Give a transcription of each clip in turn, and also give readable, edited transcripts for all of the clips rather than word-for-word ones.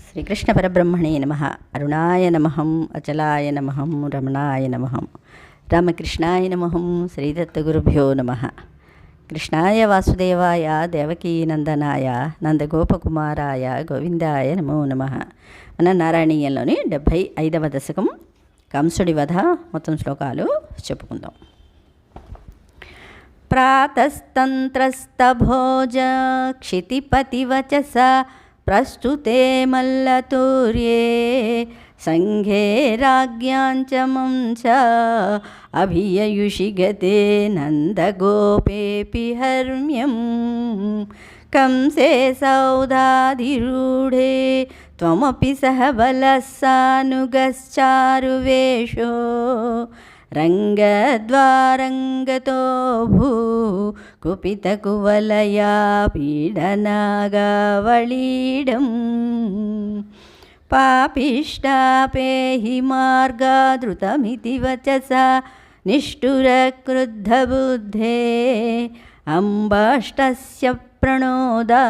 ಶ್ರೀಕೃಷ್ಣ ಪರಬ್ರಹ್ಮಣೇ ನಮಃ. ಅರುಣಾಯ ನಮಃ, ಅಚಲಾಯ ನಮಃ, ರಮಣಾಯ ನಮಃ, ರಾಮಕೃಷ್ಣಾಯ ನಮಃ, ಶ್ರೀದತ್ತಗುರುಭ್ಯೋ ನಮಃ. ಕೃಷ್ಣಾಯ ವಾಸುದೇವಾಯ దేవకీనందనాయ నందగోపకుమారాయ గోవిందాయ నమో నమః. మన నారాయణీయంలోని 75వ దశకం కంసుడి వధ మొత్తం శ్లోకాలు చెప్పుకుందాం. ప్రాతస్తంత్రస్తభోజ క్షితిపతివచస ప్రస్తుతే మల్లతూర్యే సంఘే రాజ్ఞాంచ మంచ అభియయుషి గతే నందగోపేపి హర్మ్యం కంసే సౌదాధిరూఢే త్వమపి సహ బలస్సానుగశ్చారువేషో రంగద్వారంగతో భూ కుపితకువలయా పీడనాగావళీడం పాపిష్టాపేహి మార్గాదృతమితి వచసా నిష్ఠురక్రుద్ధబుద్ధే అంబాష్టస్య ప్రణోదా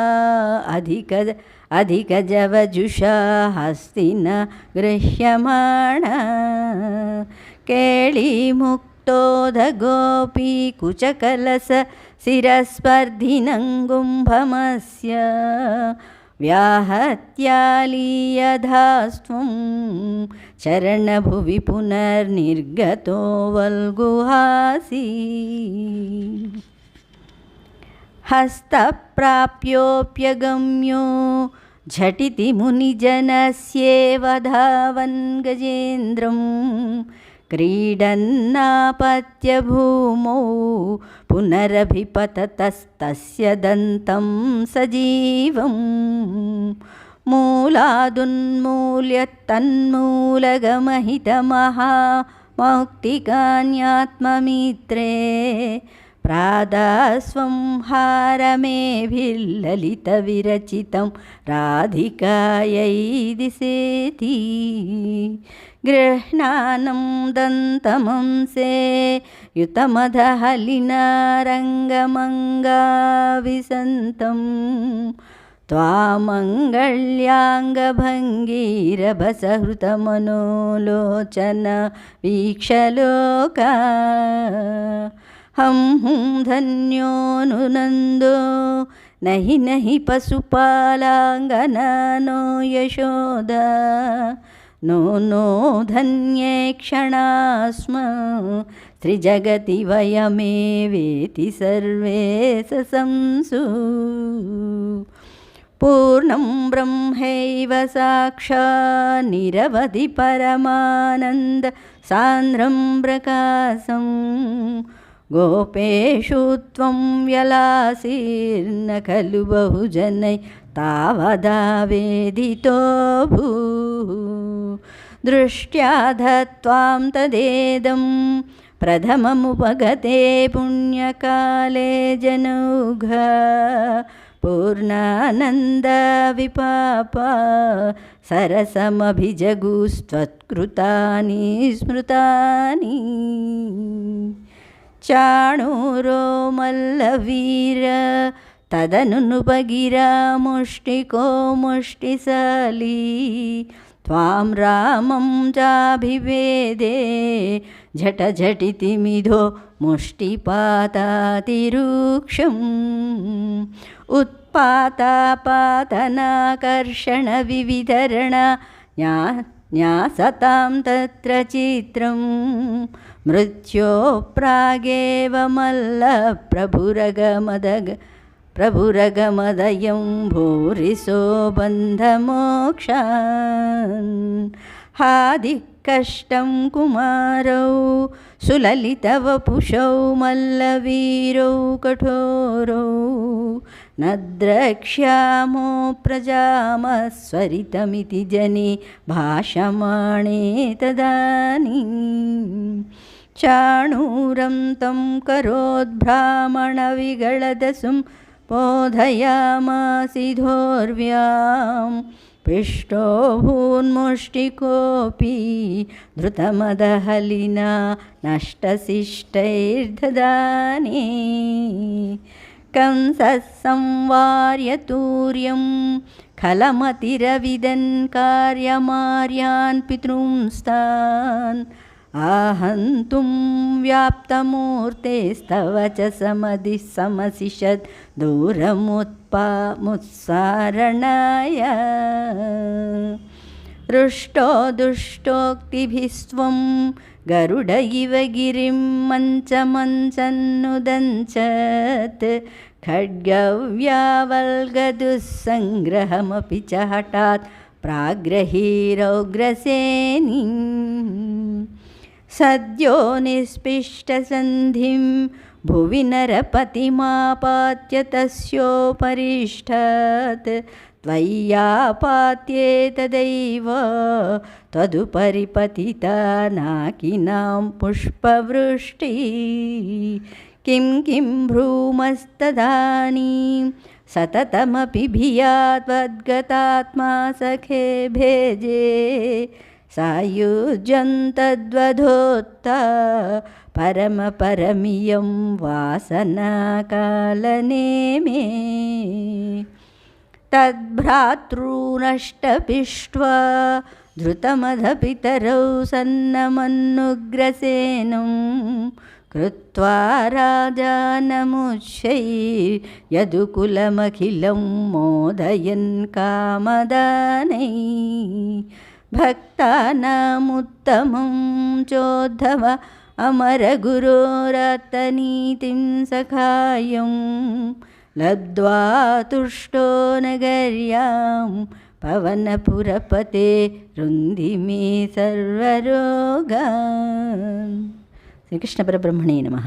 అధికజవజుషా హస్తిన గృహ్యమాణ కేళీముక్తోధగోపీ కుచకలస శిరస్పర్ధినంగుంభమస్య వ్యాహత్యాలీయధాస్త్వం చరణభువి పునర్నిర్గతో వల్గుహాసి హస్తప్రాప్యోప్యగమ్యో ఝటితి మునిజనస్యేవ ధావన్ గజేంద్రం క్రీడన్నాపత్య భూమౌ పునరభిపతతస్తస్య దంతం సజీవం మూలాదున్మూల్య తన్మూలగమహితమహామౌక్తికాన్యాత్మమిత్రే ప్రాదాస్వంహారమేభిర్లలితవిరచితం రాధికాయై దిశేతి గృహ్ణానం దంతమంసే యుతమదహలినారంగమంగావిసంతం త్వామంగళ్యాంగభంగీరభసహృతమనోలోచన వీక్షలోకా హం హుం ధన్యోనునందో నహి నహి పశుపాలాంగనో యశోదా నో నో ధన్యే క్షణాస్మ త్రిజగతి వయమేవేతి సర్వే సంసు పూర్ణం బ్రహ్మైవ సాక్షాత్ నిరవధి పరమానంద సాంద్రం ప్రకాశం గోపేషు త్వం వ్యలాసీర్న ఖలు బహుజనై తావదా వేదితో భూ దృష్ట్యా ధత్వాం తదేదం ప్రథమముపగతే పుణ్యకాలే జనౌఘా పూర్ణానంద విపాప సరసమభిజగుస్త్వత్కృతాని స్మృతాని చాణూరో మల్లవీర తదనుపగిరా ముష్టికో ముష్టిశాలీ త్వాం రామం చాభివేదే ఝట ఝటితి మిధో ముష్టిపాతాతిరూక్షం ఉత్పాతాపాతనాకర్షణ వివిధరణ న్యాసతాం తత్ర చిత్రం మృత్యో ప్రాగేవ మల్ల ప్రభురగమదయం భూరిసో బంధమోక్షాన్ హాదికష్టం కుమారౌ సులలితవపుషౌ మల్లవీరౌ కఠోరౌ నద్రక్ష్యామో ప్రజామస్వరితమితి జనే భాషమాణే తదానీం చాణూరం తం కరోద్భ్రామణవిగళదసుం బోధయామాసిధోర్వ్యాం పిష్టో భూన్ముష్టికోపి ధృతమదహలినా నష్టశిష్టైర్దదానే కంసః సంవార్య తూర్యం खलमतिरविदन् कार्यमार्यान् पितॄंस्तान् आहन्तुं व्याप्तमूर्तेस्तव च समदिः समसिषद् दूरमुत्सारणाय रुष्टो दुष्टोक्तिभिस्त्वं गरुड इव गिरिं मञ्चन्नुदञ्चत् खड्गव्यावल्गदुःसङ्ग्रहमपि च हठात् प्राग्रहीरौग्रसेनीं सद्यो निष्पिष्टसन्धिं भुवि नरपतिमापात्य तस्योपरिष्ठात् त्वय्यापात्ये तदैव तदुपरि पतिता नाकिनां पुष्पवृष्टि किं किं भ्रूमस्तदानीं सततमपि भिया त्वद्गतात्मा सखे भेजे सायुज्यं तद्वधोत्ता परमपरमियं वासनाकालनेमे तद्भ्रातॄनष्टपिष्ट्वा धृतमधपितरौ सन्नमन्नुग्रसेनं कृत्वा राजानमुच्चैर्यदुकुलमखिलं मोदयन् कामदानै भक्तानामुत्तमं चोद्धव अमरगुरोरतनीतिं सखायं लब्ध्वा तुष्टो नगर्यां पवनपुरपते रुन्धि मे सर्वरोगान्. శ్రీకృష్ణ పరబ్రహ్మణే నమః.